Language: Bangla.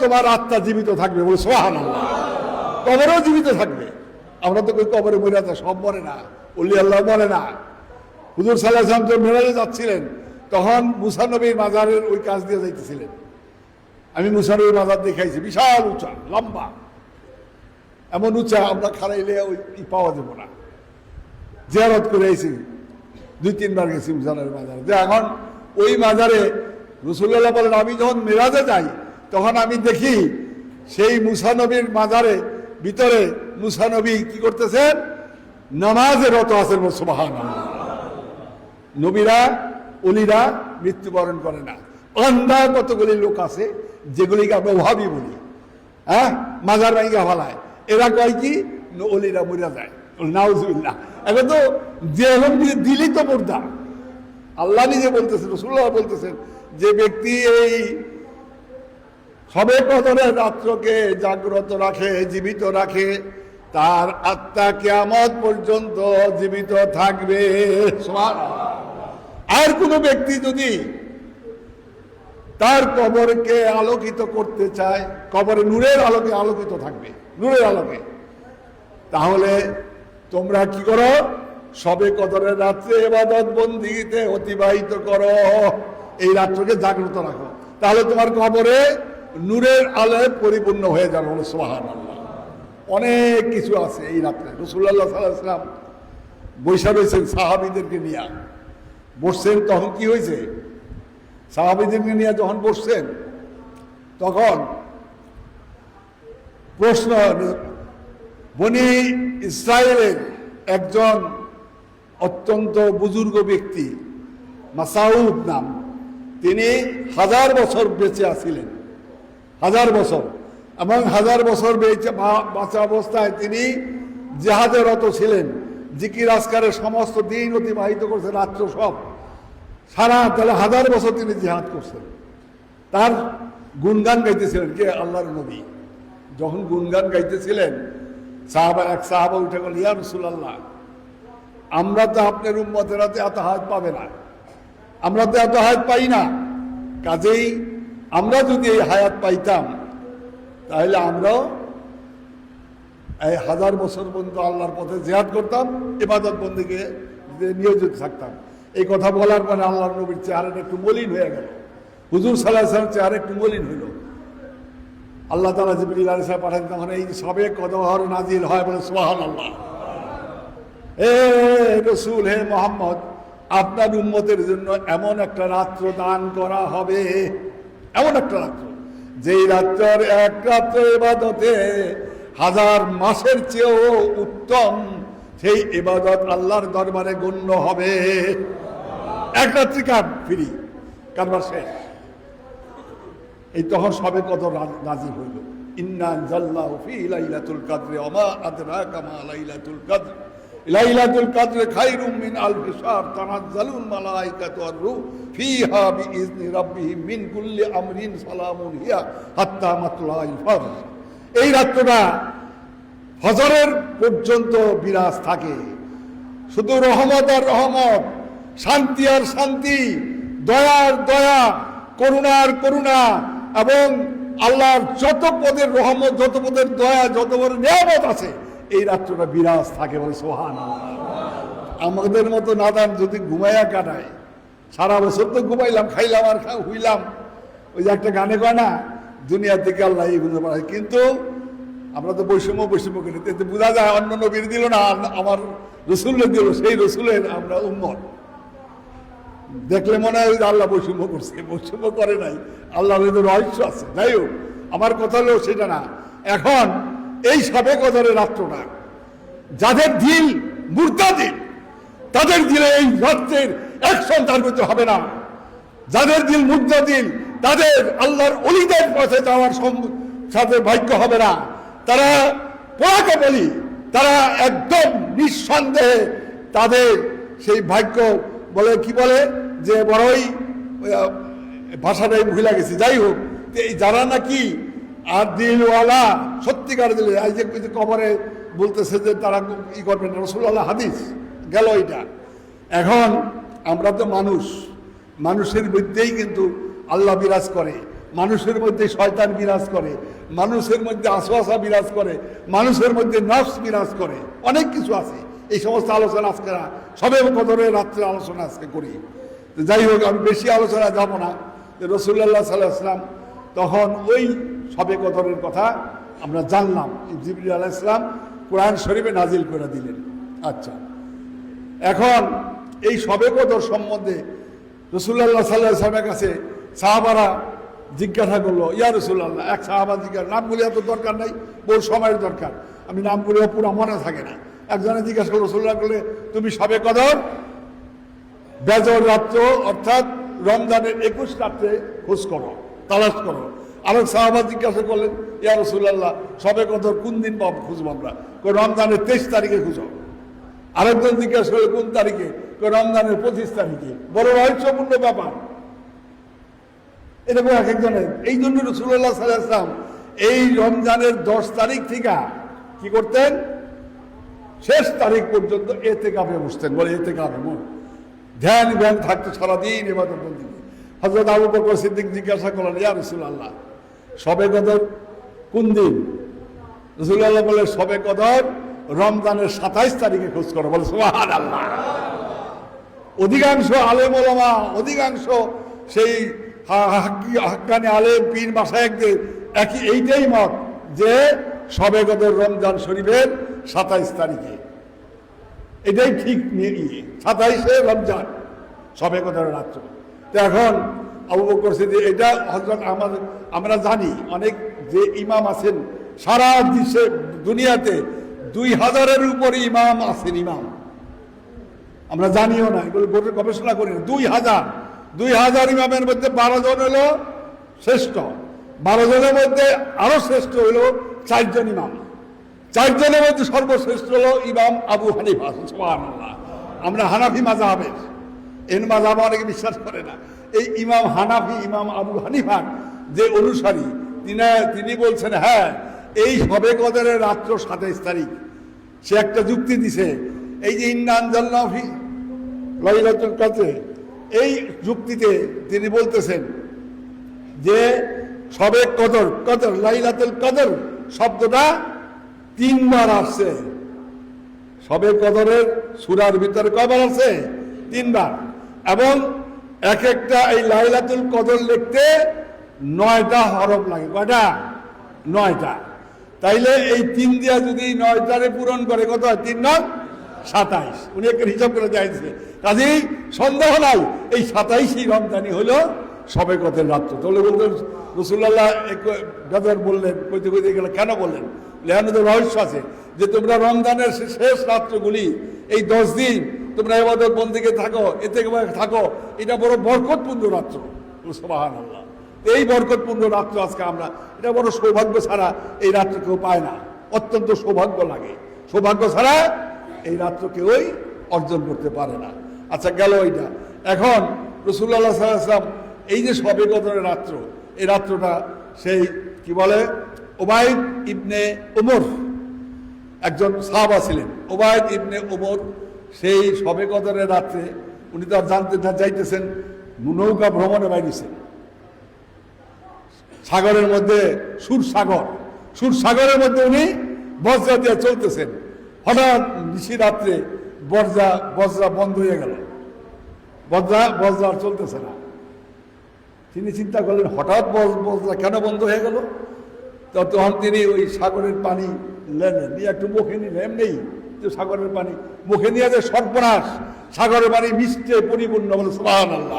তোমার আত্মা জীবিত থাকবে, বলে সুবহানাল্লাহ। কবরেও জীবিত থাকবে। আমরা তো কই কবরে মরে আছে, সব মরে না, ওলি আল্লাহ মরে না। হুজুর সাল্লাল্লাহু আলাইহি ওয়াসাল্লাম মেরাজে যাচ্ছিলেন, তখন মুসা নবীর মাজারের ওই কাজ দিয়ে যাইতেছিলেন। আমি মুসা নবীর মাজার দেখাইছি, বিশাল উঁচা, লম্বা, এমন উঁচা আমরা খাড়াইলে ওই পাওয়া যাবো না। জিয়ারত করে আইছি, 2-3 বার গেছি মুসা নবীর মাজারে। যে এখন ওই মাজারে রাসূলুল্লাহ বলেন, আমি যখন মেরাজে যাই তখন আমি দেখি সেই মুসা নবীর মাজারে ভিতরে মুসা নবী কি করতেছেন, নামাজে রত আছেন। সুবহানাল্লাহ। নবীরা ওলিরা মৃত্যুবরণ করে না। অন্ধা কতগুলি লোক আছে যেগুলিকে আমরা ওহাবি বলি, হ্যাঁ, মাজার ভাঙিয়া ফেলায়। এরা কয় কি ওলিরা মরিয়া যায়, নাউজুবিল্লাহ। এখন তো যে দিলি তো মুর্দা। আল্লাহ নিজে বলতেছেন, রাসূলুল্লাহ বলতেছেন, যে ব্যক্তি এই সবে কদরের রাত্রকে জাগ্রত রাখে, জীবিত রাখে, তার আত্মা কিয়ামত পর্যন্ত জীবিত থাকবে। সুবহানাল্লাহ। আর কোন ব্যক্তি যদি তার কবরকে আলোকিত করতে চায়, কবরে নূরের আলোকে আলোকিত থাকবে, নূরের আলোকে, তাহলে তোমরা কি করো, সবে কদরের রাত্রে ইবাদত বন্দিতে অতিবাহিত করো, এই রাত্রকে জাগ্রত রাখো, তাহলে তোমার কবরে নূরের আলোয় পরিপূর্ণ হয়ে যাবে। সুবহানাল্লাহ। অনেক কিছু আছে এই রাত্রে। রাসূলুল্লাহ সাল্লাল্লাহু আলাইহি ওয়াসাল্লাম বৈশা রয়েছেন সাহাবীদেরকে নিয়ে, বসছেন, তখন কি হয়েছে, সাহাবীদেরকে নিয়ে যখন বসছেন তখন প্রশ্ন, বনি ইসরায়েলের একজন অত্যন্ত বুজুর্গ ব্যক্তি, মাসউদ নাম, তিনি 1000 বছর বেঁচে আছিলেন, 1000 বছর, এবং 1000 বছর বাঁচা অবস্থায় তিনি জিহাদে রত ছিলেন, জিকির আজকারের সমস্ত দিন অতিবাহিত করছেন, রাত্র সব, সারা, তাহলে 1000 বছর তিনি জিহাদ করছেন। তার গুণগান গাইতেছিলেন কে, আল্লাহর নবী। যখন গুণগান গাইতেছিলেন, এক সাহাবা উঠে গেল, ইয়া রাসূলুল্লাহ, আমরা তো আপনার উম্মতেরা তো এত হায়াত পাবে না, আমরা তো এত হায়াত পাই না, কাজেই আমরা যদি এই হায়াত পাইতাম তাহলে আমরাও এই 1000 বছর পর্যন্ত আল্লাহর পথে জিহাদ করতাম, ইবাদত বন্দেগীতে নিয়োজিত থাকতাম। এই কথা বলার পরে আল্লাহর নবীর চেহারাটা একটু মলিন হয়ে গেল, হুজুর সাল্লাল্লাহু আলাইহি ওয়াসাল্লাম চেহারা একটু মলিন হইল। আল্লাহ তাআলা জিবরিল আলাইহিস সালাম পাঠান, তখন এই সবে কদর নাজিল হয়, বলে সুবহানাল্লাহ। হে রাসূল, হে মুহাম্মদ, আপনার উম্মতের জন্য এমন একটা রাত্র দান করা হবে, এমন একটা রাত্র, যেই রাত্রের এক রাত্র ইবাদতে 1000 মাসের চেয়েও উত্তম সেই ইবাদত আল্লাহর দরবারে গণ্য হবে। এক রাত্রি কার ফ্রি, কারবার শেষ। এই তখন সবে কদর নাজিল হইল, ইন্না আনজালনাহু ফি লাইলাতুল কদরি ওয়া মা আদরাকা মা লাইলাতুল কদর, লাইলাতুল কদর খায়রুম মিন আলফি শাহর, তানাজ্জালুল মালায়েকাতু ওয়ার রূহ ফিহা বিইজনি রাব্বিহিম মিন কুল্লি আমরিন সালামুন হিয়া হাত্তা মাতলাইল ফজর। এই রাতটা ফজরের পর্যন্ত বিরাজ থাকে, শুধু রহমত আর রহমত, শান্তি আর শান্তি, দয়ার দয়া, করুণার করুণা, এবং আল্লাহর যত পদের রহমত, যত পদের দয়া, যত বড় নিয়ামত আছে, এই রাত্রটা বিরাজ থাকে, বলে সুবহানাল্লাহ। আমাদের মতো নাদান যদি ঘুমাইয়া কাটায়, সারা বছর তো ঘুমাইলাম, খাইলাম আর হুইলাম, ওই যে একটা গানে কয় না, দুনিয়া থেকে আল্লাহ এই বুঝতে পারে, কিন্তু আমরা তো বৈষম্য করি, এতে বোঝা যায় অন্য নবীর দিল না, আমার রসুলের দিল, সেই রসুলের আমরা উম্মত। দেখলে মনে হয় আল্লাহ বৈষম্য করছে, বৈষম্য করে নাই, আল্লাহর রহস্য আছে। যাই হোক, আমার কথা হলো সেটা না। এখন এই সবে কদরের রাত্রটা, যাদের দিল মুরতাদিল, তাদের দিলে এই রাত্রের অ্যাকশন তার করতে হবে না। যাদের দিল মুরতাদিল, তাদের আল্লাহর ওলিদের পথে যাওয়ার সাথে ভাগ্য হবে না। তারা পোড়াকে বলি, তারা একদম নিঃসন্দেহে তাদের সেই ভাগ্য বলে, কি বলে যে বড়ই ভাষাটাই ভুলে গেছি। যাই হোক, যারা নাকি আর দিলওয়ালা, সত্যিকার দিলে, এই যে কবরে বলতেছে যে তারা ই করবেন, রাসূলুল্লাহ হাদিস গেল এটা। এখন আমরা তো মানুষ, মানুষের মধ্যেই কিন্তু আল্লাহ বিরাজ করে, মানুষের মধ্যে শয়তান বিরাজ করে, মানুষের মধ্যে আসওয়াসা বিরাজ করে, মানুষের মধ্যে নফস বিরাজ করে, অনেক কিছু আছে। এই সমস্ত আলোচনা আজকে সবে কদরের রাত্রে আলোচনা আজকে করি। যাই হোক, আমি বেশি আলোচনা যাব না। রাসূলুল্লাহ সাল্লাল্লাহু আলাইহি ওয়াসাল্লাম তখন ওই সবে কদরের কথা আমরা জানলাম, জিবরিল আলাইহিস সালাম কোরআন শরীফে নাজিল করে দিলেন। আচ্ছা, এখন এই সবে কদর সম্বন্ধে রাসূলুল্লাহ সাল্লাল্লাহু আলাইহি ওয়াসাল্লামের কাছে সাহাবারা জিজ্ঞাসা করলো, ইয়া রাসূলুল্লাহ। এক সাহাবা জিজ্ঞাসা, নামগুলি এত দরকার নাই, বহু সময়ের দরকার, আমি নামগুলিও পুরো মনে থাকে না। একজনে জিজ্ঞাসা করলো, রাসূলুল্লাহ বলে, তুমি সবে কদর বেজর রাত্র অর্থাৎ রমজানের 21 রাত্রে খোঁজ করো, তালাশ করো। আরেক সাহাবা জিজ্ঞাসা করলেন, ইয়া রাসূলুল্লাহ, সবে কদর কোন দিন পাবো, খুঁজবো আমরা? রমজানের 23 তারিখে খুঁজো। আরেকজন জিজ্ঞাসা করলো, কোন তারিখে? রমজানের 25 তারিখে। বড় রহস্যপূর্ণ ব্যাপার এরকম এক একজনের। এই জন্য রাসূলুল্লাহ সাল্লাল্লাহু আলাইহি ওয়াসাল্লাম এই রমজানের 10 তারিখ থেকে কি করতেন, শেষ তারিখ পর্যন্ত ইতিকাফে বসতেন। বলে ইতিকাফে ধ্যান জ্ঞান থাকতো সারাদিন ইবাদত বন্দেগী। হযরত আবু বকর সিদ্দিক জিজ্ঞাসা করলেন, ইয়া রাসূলুল্লাহ, সবে কদর কোন দিন? রাসূলুল্লাহ বলে, সবে কদর রমজানের 27 তারিখে খোঁজ করো। বলে সুবহানাল্লাহ। অধিকাংশ আলেম ওলামা, অধিকাংশ সেই হাক্কানি আলেম পীর মাশায়েখদের এইটাই মত যে সবে কদর রমজান শরীফের 27 তারিখে, এটাই ঠিক। 27শে রমজান সবে কদরের রাত্র। তো এখন আবু বকর সিদ্দিক, এটা হযরত আমরা জানি অনেক যে ইমাম আছেন সারা দেশে দুনিয়াতে 2000-এর উপরে ইমাম আছেন। ইমাম আমরা জানিও না, এগুলো গবেষণা করি না। 2000 ইমামের মধ্যে 12 জন হলো শ্রেষ্ঠ। 12 জনের মধ্যে আরো শ্রেষ্ঠ হলো 4 জন ইমাম। 4 জনের মধ্যে সর্বশ্রেষ্ঠ হলো ইমাম আবু হানিফা। সুবহানাল্লাহ। আমরা হানাফি মাযহাবের, এর মাযহাব অনেকে বিশ্বাস করে না। এই ইমাম হানাফি, ইমাম আবু হানিফার যে অনুসারী, তিনি বলছেন, হ্যাঁ, এই সবে কদরের রাত্র 27 তারিখ। সে একটা যুক্তি দিছে, এই যে ইন্না আনজালনাহু ফি লাইলাতুল কদর, এই যুক্তিতে তিনি বলতেছেন যে সবে কদর, কদর লাইলাতুল কদর শব্দটা 3 বার আসছে। সবে কদরের সূরার ভিতরে কয়বার আছে? 3 বার। এবং এক একটা এই লাইলাতুল কদর লিখতে 9টা হরফ লাগে। কয়টা? 9টা। তাইলে এই 3 দিয়া যদি 9টারে পূরণ করে কত হয়? 3 9 27। উনি একটা হিসাব করে চাইছে। কাজেই সন্দেহ নাই, এই 27ই রমজানি হলো সবে কদরের রাত্র। তাহলে বলতেন রাসূলুল্লাহ গদর বললেন, কইতে কইতে গেলে কেন বললেন? লেহানুদের রহস্য আছে যে তোমরা রমজানের শেষ রাত্রগুলি, এই 10 দিন তোমরা ইবাদত বন্দেগীতে থাকো, এতে থাকো, এটা বড় বরকতপূর্ণ রাত্র। সুবহানাল্লাহ। এই বরকতপূর্ণ রাত্র আজকে আমরা, এটা বড় সৌভাগ্য ছাড়া এই রাত্র কেউ পায় না। অত্যন্ত সৌভাগ্য লাগে, সৌভাগ্য ছাড়া এই রাত্র কেউই অর্জন করতে পারে না। আচ্ছা, গেল ওইটা। এখন রাসূলুল্লাহ সাল্লাল্লাহু আলাইহি ওয়াসাল্লাম এই যে সবে কদরের রাত্র, এই রাত্রটা সেই কি বলে, উবাইদ ইবনে উমর একজন সাহাবা ছিলেন। উবাইদ ইবনে উমর সেই সবে কদরের রাত্রে, উনি তো আর জানতে যাইতেছেন, নৌকা ভ্রমণে বাইরেছেন সাগরের মধ্যে, সুরসাগরের মধ্যে উনি বজ্রা দিয়ে চলতেছেন। হঠাৎ নিশিরাত্রে বজ্রা বন্ধ হয়ে গেল, বজ্রা আর চলতেছে না। তিনি চিন্তা করলেন, হঠাৎ বজ্রা কেন বন্ধ হয়ে গেল? তখন তিনি ওই সাগরের পানি নিয়ে একটু মুখে নিলেন। এমনি যে সাগরের পানি মুখে নিয়ে যে সর্বনাশ, সাগরের পানি মিষ্টে পরিপূর্ণ। বলে সুবহানাল্লাহ।